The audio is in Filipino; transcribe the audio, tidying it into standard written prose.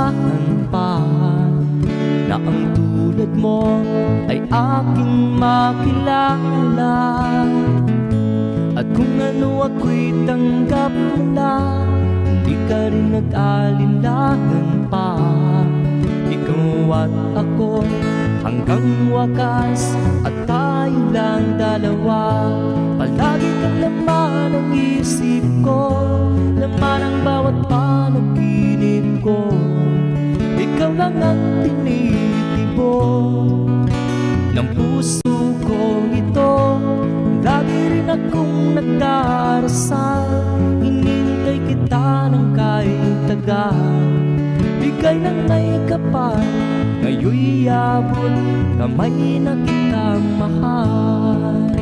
inaasahan pa na ang tulad mo ay aking makilala. At kung ano ako'y tanggap mo na, hindi ka rin nag-alinlangan pa. Ikaw at ako hanggang wakas, at tayo lang dalawa. Palagi kang laman ng isip ko, laman ang bawat panaginip ko. Ikaw lang ang tinitibo ng puso ko ito. Lagi rin akong nagdarasal, hinintay kita ng kahit tagal. Bigay ng may kapal, ngayon'y abot kamay na kitang mahal.